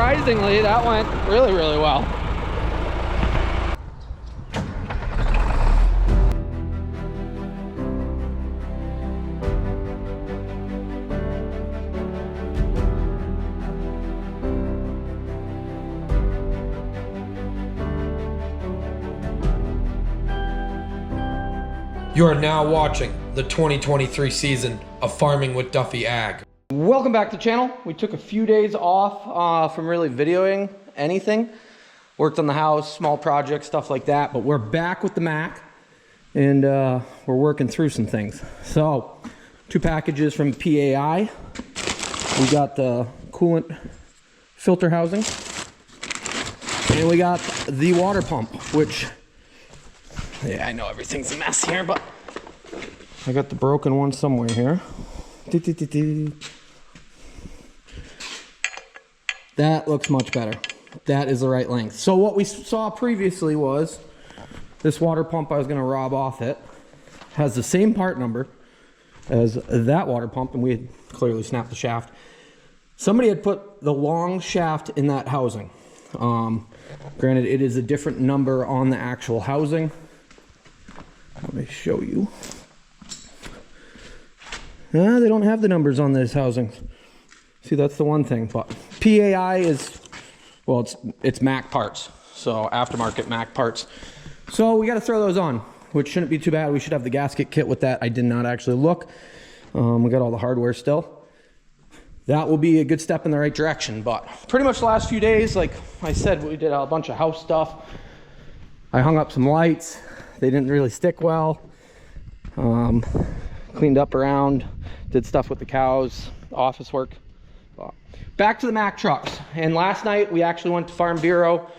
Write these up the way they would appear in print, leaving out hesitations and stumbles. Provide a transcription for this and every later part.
surprisingly, that went really, really well. You are now watching the 2023 season of Farming with Duffy Ag. Welcome back to the channel. We took a few days off from really videoing anything. Worked on the house, small projects, stuff like that. But we're back with the Mack, and we're working through some things. So, 2 packages from PAI. We got the coolant filter housing, and we got the water pump, which, yeah, I know everything's a mess here, but I got the broken one somewhere here. That looks much better. That is the right length. So what we saw previously was this water pump I was going to rob off it has the same part number as that water pump, and we had clearly snapped the shaft. Somebody had put the long shaft in that housing. Granted, it is a different number on the actual housing. Let me show you. They don't have the numbers on this housing. See, that's the one thing. But PAI is, well, it's Mack parts. So aftermarket Mack parts. So we got to throw those on, which shouldn't be too bad. We should have the gasket kit with that. I did not actually look. We got all the hardware still. That will be a good step in the right direction. But pretty much the last few days, like I said, we did a bunch of house stuff. I hung up some lights. They didn't really stick well. Cleaned up around, did stuff with the cows, office work. Back to the Mack trucks. And last night we actually went to Farm Bureau,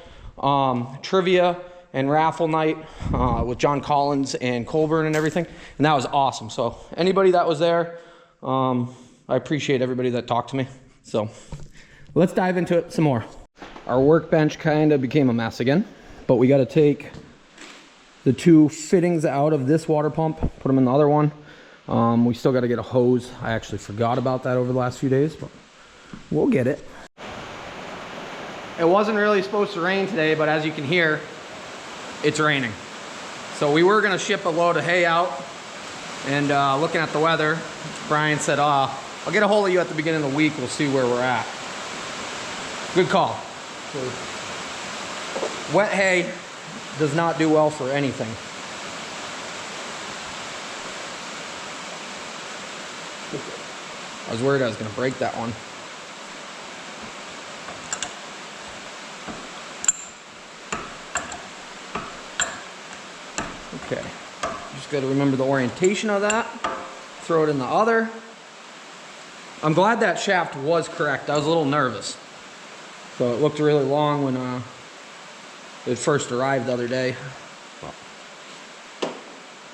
trivia and raffle night with John Collins and Colburn and everything. And that was awesome. So anybody that was there, I appreciate everybody that talked to me. So let's dive into it some more. Our workbench kind of became a mess again, but we got to take the 2 fittings out of this water pump, put them in the other one. We still got to get a hose. I actually forgot about that over the last few days, but we'll get it. It wasn't really supposed to rain today, but as you can hear, it's raining. So we were going to ship a load of hay out, and looking at the weather, Brian said, I'll get a hold of you at the beginning of the week. We'll see where we're at. Good call. Wet hay does not do well for anything. I was worried I was going to break that one. Okay, just got to remember the orientation of that. Throw it in the other. I'm glad that shaft was correct. I was a little nervous. So it looked really long when it first arrived the other day. Well,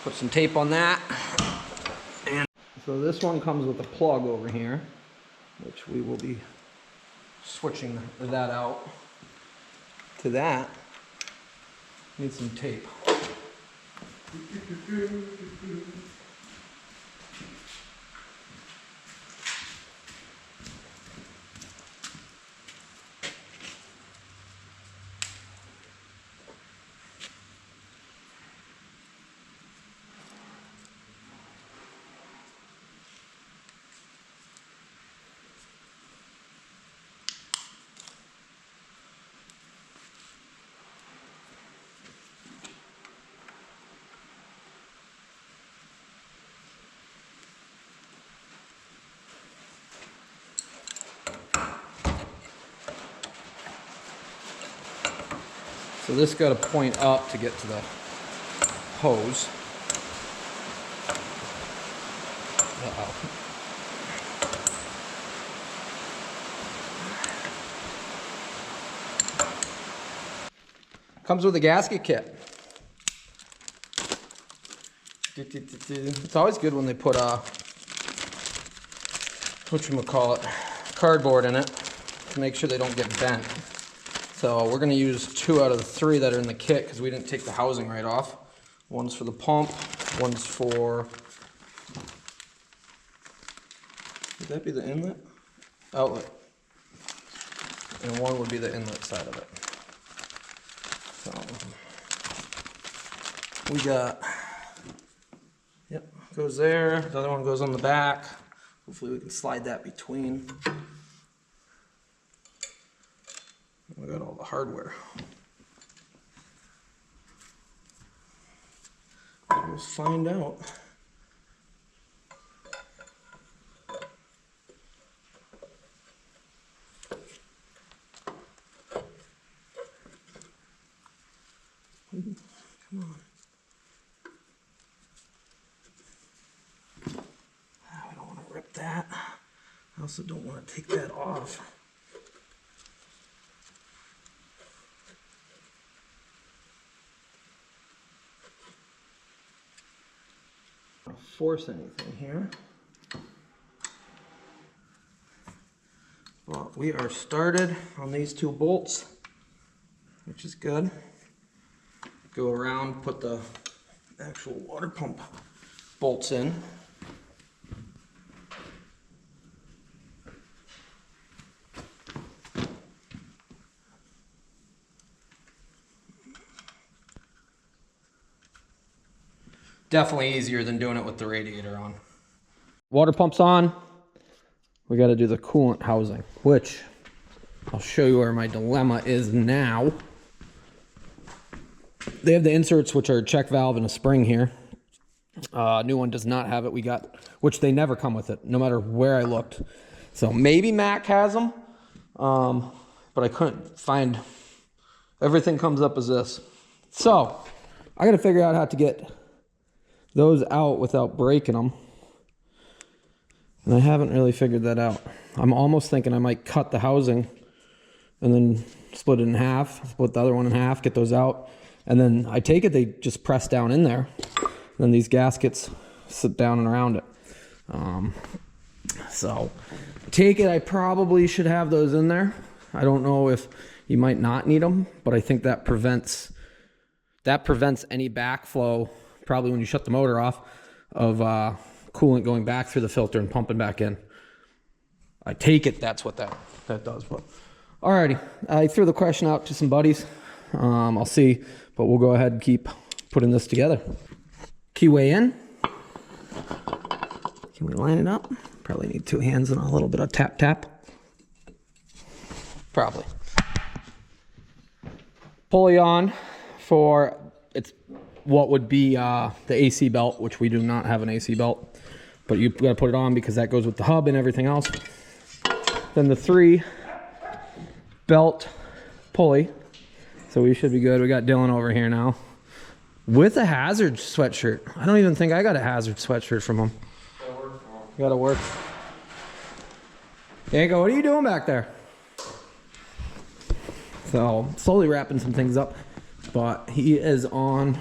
put some tape on that. So this one comes with a plug over here, which we will be switching that out to that. Need some tape. So this got to point up to get to the hose. Uh-oh. Comes with a gasket kit. It's always good when they put whatchamacallit, cardboard in it to make sure they don't get bent. So we're going to use 2 out of the 3 that are in the kit because we didn't take the housing right off. One's for the pump, one's for, would that be the inlet? Outlet. and one would be the inlet side of it. So we got, yep, goes there. The other one goes on the back. Hopefully we can slide that between. We got all the hardware. We'll find out. Come on. I don't want to rip that. I also don't want to take that off. Don't force anything here. Well, we are started on these 2 bolts, which is good. Go around, put the actual water pump bolts in. Definitely easier than doing it with the radiator on. Water pump's on. We got to do the coolant housing, which I'll show you where my dilemma is now. They have the inserts, which are a check valve and a spring here. New one does not have it. We got, which they never come with it, no matter where I looked. So maybe Mack has them, but I couldn't find. Everything comes up as this. So I got to figure out how to get those out without breaking them. And I haven't really figured that out. I'm almost thinking I might cut the housing and then split it in half, split the other one in half, get those out. And then I take it they just press down in there. And then these gaskets sit down and around it. So I take it I probably should have those in there. I don't know if you might not need them, but I think that prevents any backflow, probably when you shut the motor off, of coolant going back through the filter and pumping back in. I take it that's what that does. But alrighty, I threw the question out to some buddies. I'll see, but we'll go ahead and keep putting this together. Keyway in. Can we line it up? Probably need 2 hands and a little bit of tap tap. Probably. Pulley on for, it's what would be the AC belt, which we do not have an AC belt, but you got to put it on because that goes with the hub and everything else. Then the 3 belt pulley. So we should be good. We got Dylan over here now with a Hazard sweatshirt. I don't even think I got a Hazard sweatshirt from him. Gotta work. Yanko, what are you doing back there? So slowly wrapping some things up, but he is on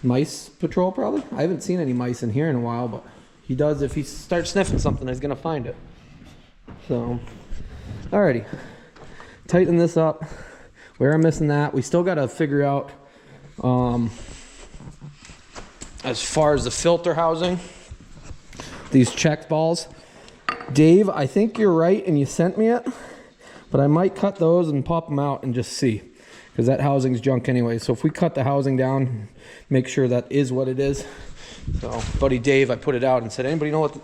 mice patrol probably. I haven't seen any mice in here in a while, but he does. If he starts sniffing something, he's gonna find it. So, alrighty, tighten this up. Where I'm missing that, we still gotta figure out as far as the filter housing, these check balls. Dave, I think you're right and you sent me it, but I might cut those and pop them out and just see, because that housing's junk anyway. So if we cut the housing down, make sure that is what it is. So buddy Dave, I put it out and said, anybody know what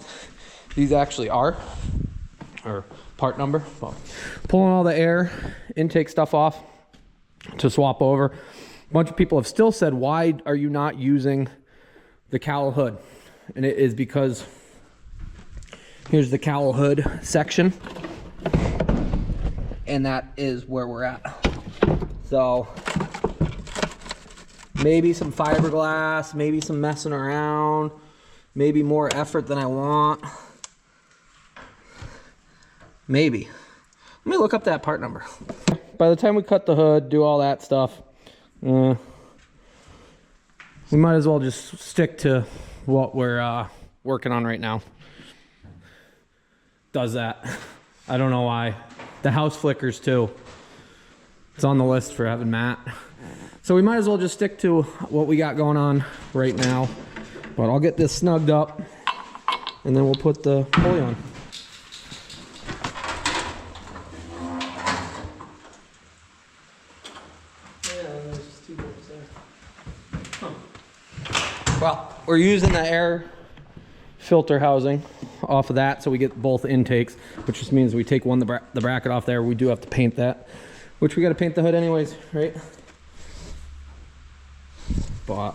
these actually are? Or part number? Well, pulling all the air intake stuff off to swap over. A bunch of people have still said, why are you not using the cowl hood? And it is because here's the cowl hood section, and that is where we're at. So maybe some fiberglass, maybe some messing around, maybe more effort than I want. Maybe. Let me look up that part number. By the time we cut the hood, do all that stuff, we might as well just stick to what we're working on right now. Does that. I don't know why. The house flickers too. It's on the list for having Matt. So we might as well just stick to what we got going on right now. But I'll get this snugged up and then we'll put the pulley on. we're using the air filter housing off of that, so we get both intakes, which just means we take the bracket off there. We do have to paint that, which we got to paint the hood anyways, right? But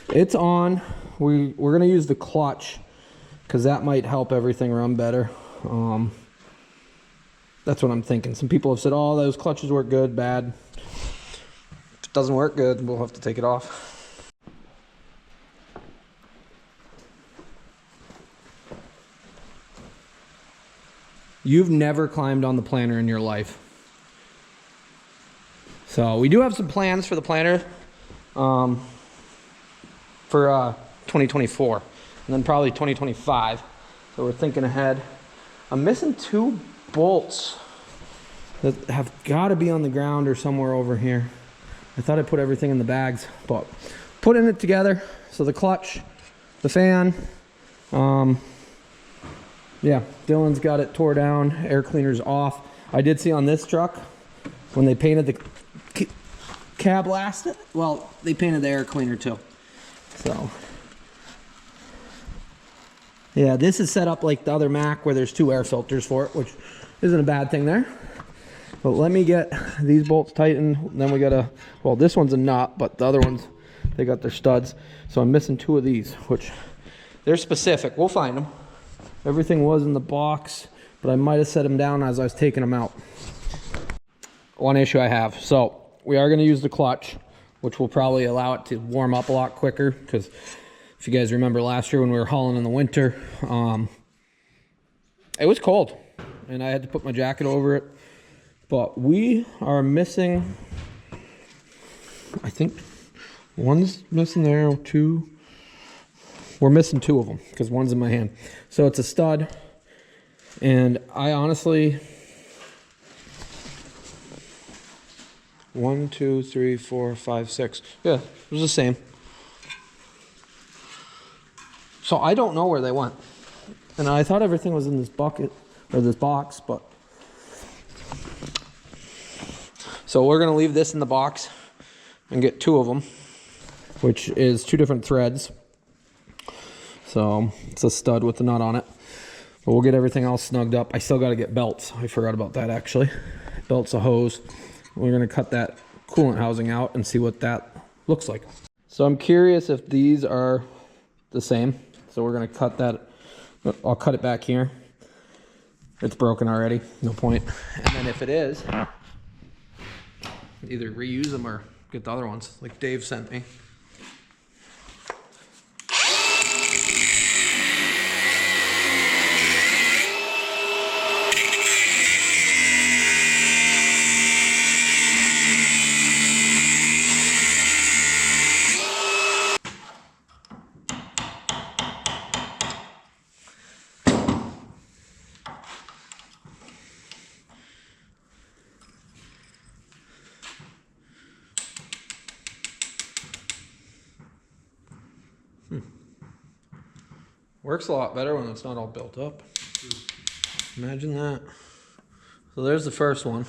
it's on. We're gonna use the clutch because that might help everything run better. That's what I'm thinking. Some people have said, oh, those clutches work good, bad. If it doesn't work good, we'll have to take it off. You've never climbed on the planter in your life. So we do have some plans for the planter for 2024 and then probably 2025. So we're thinking ahead. I'm missing 2 bolts that have got to be on the ground or somewhere over here. I thought I put everything in the bags, but putting it together. So the clutch, the fan, yeah, Dylan's got it tore down, air cleaner's off. I did see on this truck, when they painted the cab last, well, they painted the air cleaner too. So, yeah, this is set up like the other Mack where there's 2 air filters for it, which isn't a bad thing there. But let me get these bolts tightened. Then we gotta, well, this one's a nut, but the other ones, they got their studs. So I'm missing 2 of these, which they're specific. We'll find them. Everything was in the box, but I might have set them down as I was taking them out. One issue I have. So we are going to use the clutch, which will probably allow it to warm up a lot quicker. Because if you guys remember last year when we were hauling in the winter, it was cold. And I had to put my jacket over it. But we are missing, I think one's missing there, 2. We're missing 2 of them because one's in my hand. So it's a stud. And I honestly, 1, 2, 3, 4, 5, 6. Yeah, it was the same. So I don't know where they went. And I thought everything was in this bucket or this box, but. So we're going to leave this in the box and get 2 of them, which is 2 different threads. So it's a stud with the nut on it. But we'll get everything else snugged up. I still got to get belts. I forgot about that actually. Belts, a hose. We're going to cut that coolant housing out and see what that looks like. So I'm curious if these are the same. So we're going to cut that. I'll cut it back here. It's broken already. No point. And then if it is, either reuse them or get the other ones like Dave sent me. Works a lot better when it's not all built up. Imagine that. So there's the first one.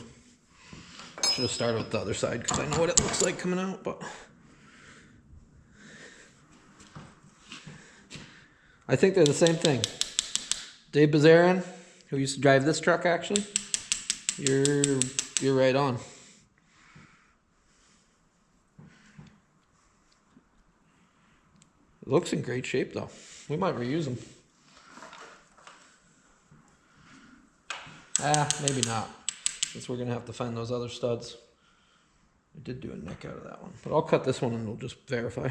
Should have started with the other side because I know what it looks like coming out, but I think they're the same thing. Dave Bazarian, who used to drive this truck actually, you're right on. It looks in great shape though. We might reuse them. Maybe not, since we're gonna have to find those other studs. I did do a neck out of that one, but I'll cut this one and we'll just verify.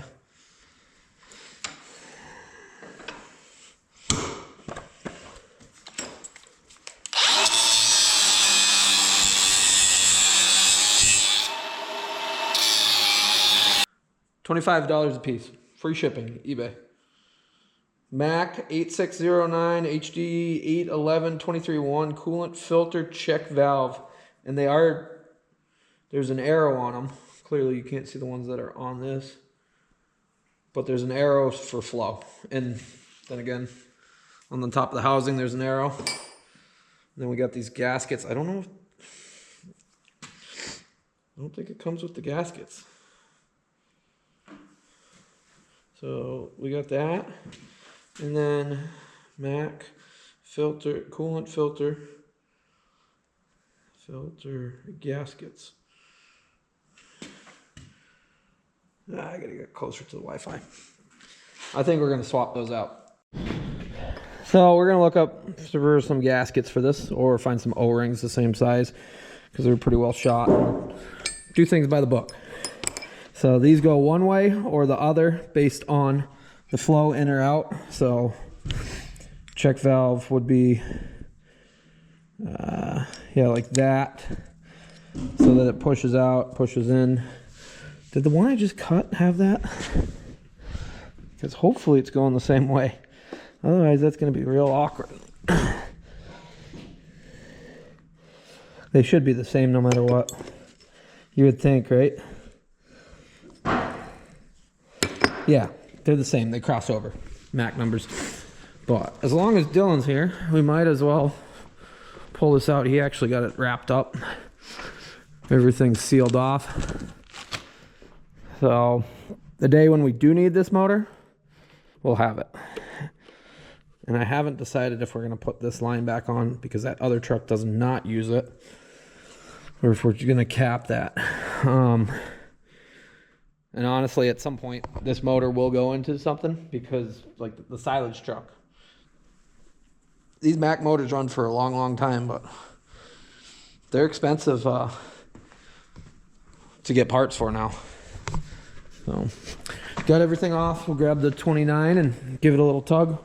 $25 a piece, free shipping, eBay. Mack 8609 HD 811 23.1 coolant filter check valve, and there's an arrow on them. Clearly you can't see the ones that are on this, but there's an arrow for flow. And then again, on the top of the housing there's an arrow. And then we got these gaskets. I don't think it comes with the gaskets. So we got that. And then Mack filter, coolant filter gaskets. I gotta get closer to the Wi-Fi. I think we're gonna swap those out. So we're gonna look up for some gaskets for this, or find some O-rings the same size, because they're pretty well shot. Do things by the book. So these go one way or the other based on the flow in or out. So check valve would be, yeah, like that, so that it pushes out, pushes in. Did the one I just cut have that? Because hopefully it's going the same way. Otherwise, that's going to be real awkward. They should be the same no matter what. You would think, right? Yeah, they're the same. They cross over. Mack numbers. But as long as Dylan's here, we might as well pull this out. He actually got it wrapped up. Everything's sealed off. So the day when we do need this motor, we'll have it. And I haven't decided if we're going to put this line back on, because that other truck does not use it, or if we're going to cap that. And honestly, at some point, this motor will go into something, because like the silage truck, these Mack motors run for a long, long time, but they're expensive to get parts for now. So got everything off. We'll grab the 29 and give it a little tug.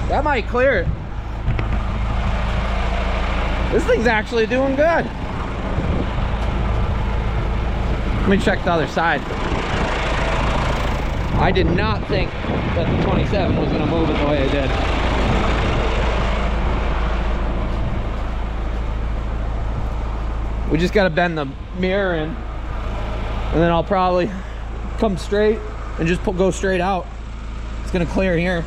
That might clear it. This thing's actually doing good. Let me check the other side. I did not think that the 27 was gonna move it the way it did. We just gotta bend the mirror in, and then I'll probably come straight and just go straight out. It's gonna clear here.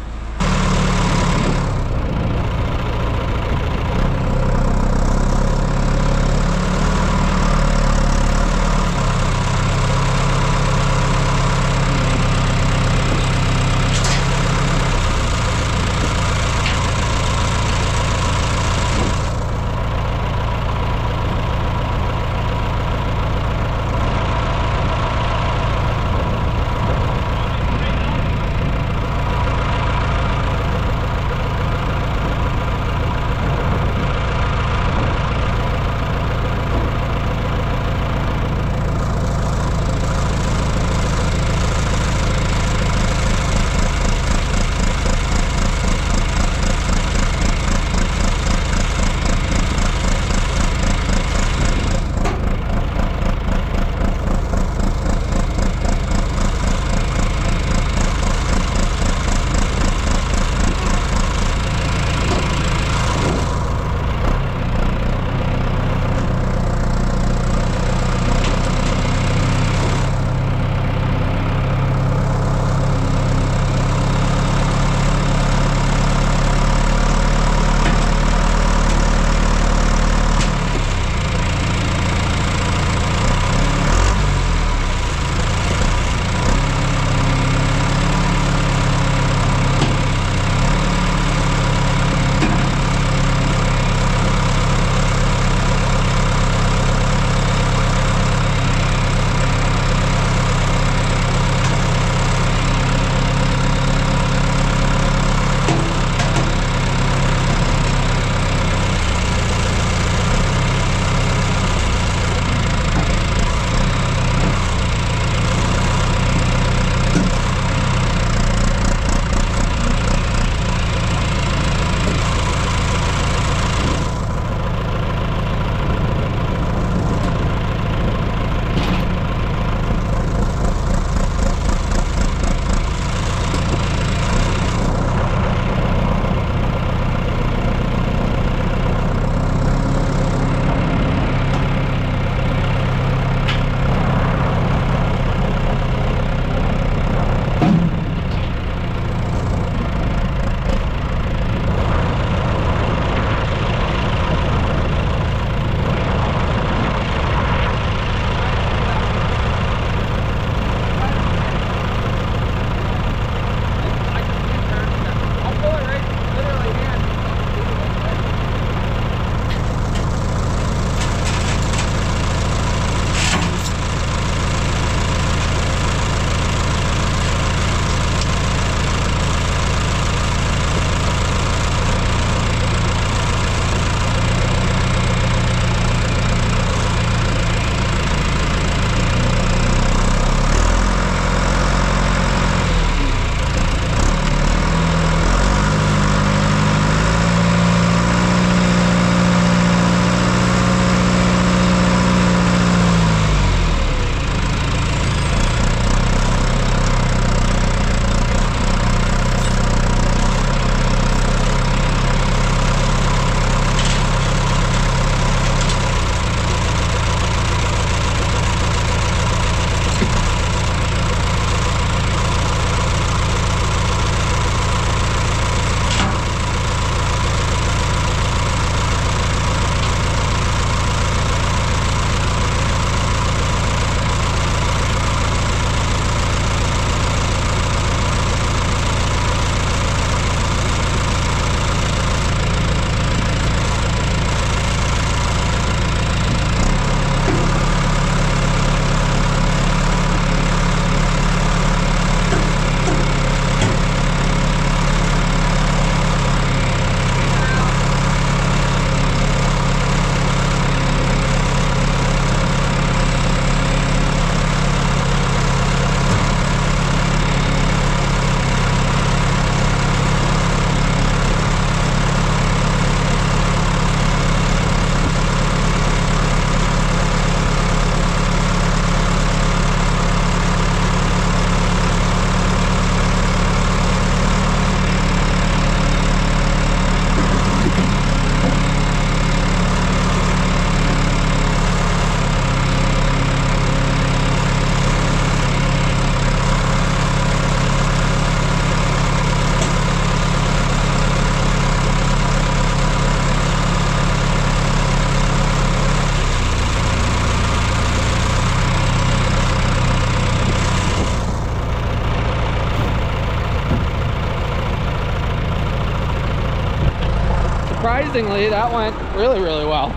Surprisingly, that went really, really well.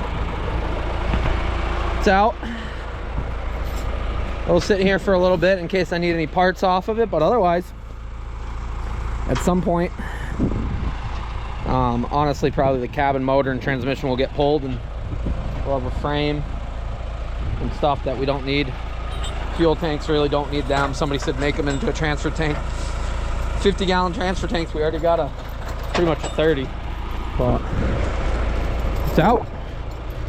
It's out. I'll sit here for a little bit in case I need any parts off of it, but otherwise, at some point, honestly, probably the cabin motor and transmission will get pulled, and we'll have a frame and stuff that we don't need. Fuel tanks really don't need them. Somebody said make them into a transfer tank. 50-gallon transfer tanks. We already got pretty much a 30, but it's out.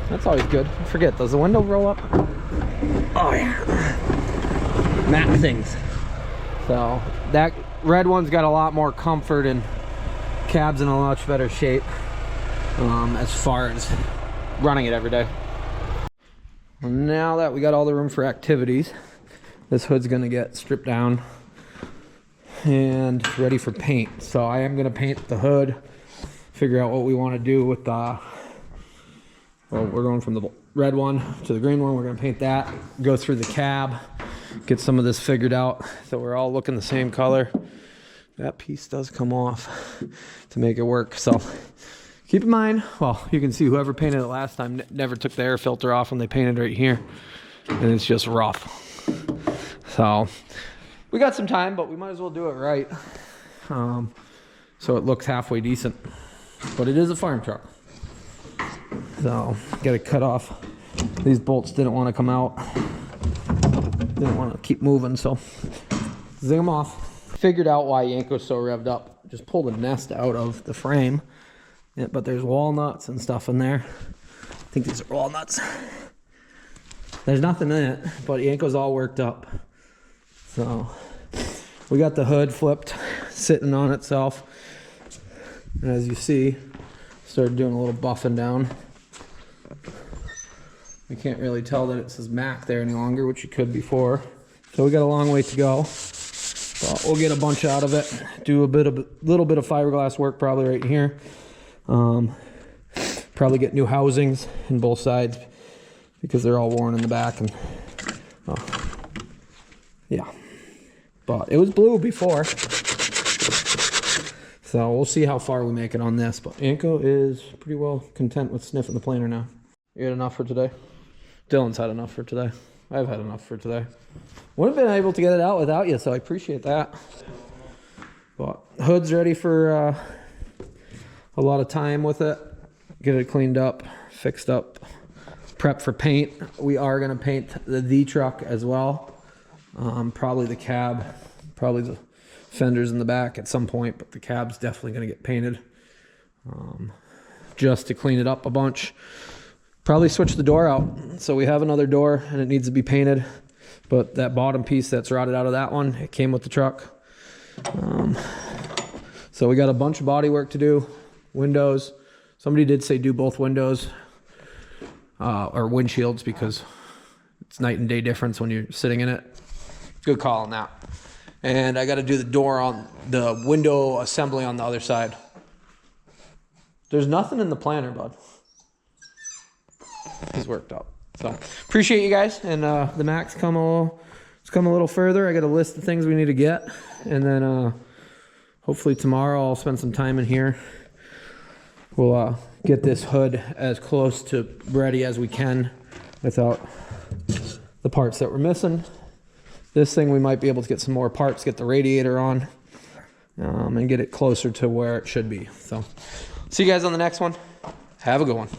That's always good. I forget, does the window roll up? Oh yeah, Mack things. So that red one's got a lot more comfort and cab's in a much better shape as far as running it every day. Now that we got all the room for activities, this hood's gonna get stripped down and ready for paint. So I am gonna paint the hood, figure out what we want to do with the, well, we're going from the red one to the green one. We're gonna paint that, go through the cab, get some of this figured out so we're all looking the same color. That piece does come off to make it work. So keep in mind, well, you can see whoever painted it last time never took the air filter off when they painted right here, and it's just rough. So we got some time, but we might as well do it right, so it looks halfway decent. But it is a farm truck, so gotta cut off. These bolts didn't want to come out, didn't want to keep moving, so zing them off. Figured out why Yanko's so revved up. Just pulled a nest out of the frame, yeah, but there's walnuts and stuff in there. I think these are walnuts. There's nothing in it, but Yanko's all worked up. So we got the hood flipped, sitting on itself, and as you see, started doing a little buffing down. You can't really tell that it says Mack there any longer, which you could before. So we got a long way to go. But we'll get a bunch out of it. Do a little bit of fiberglass work probably right here. Probably get new housings in both sides because they're all worn in the back, and yeah. But it was blue before, so we'll see how far we make it on this. But Yanko is pretty well content with sniffing the planer now. You had enough for today? Dylan's had enough for today. I've had enough for today. Wouldn't have been able to get it out without you, so I appreciate that. But hood's ready for a lot of time with it. Get it cleaned up, fixed up, prep for paint. We are gonna paint the truck as well. Probably the cab, probably the fenders in the back at some point, but the cab's definitely gonna get painted just to clean it up a bunch. Probably switch the door out. So we have another door and it needs to be painted, but that bottom piece that's rotted out of that one, it came with the truck. So we got a bunch of body work to do. Windows. Somebody did say do both windows or windshields because it's night and day difference when you're sitting in it. Good call on that. And I got to do the door on the window assembly on the other side. There's nothing in the planner, bud. It's worked up. So appreciate you guys. And the Mack's come a little further. I got a list of things we need to get, and then hopefully tomorrow I'll spend some time in here. We'll get this hood as close to ready as we can without the parts that we're missing. This thing we might be able to get some more parts, get the radiator on, and get it closer to where it should be. So see you guys on the next one. Have a good one.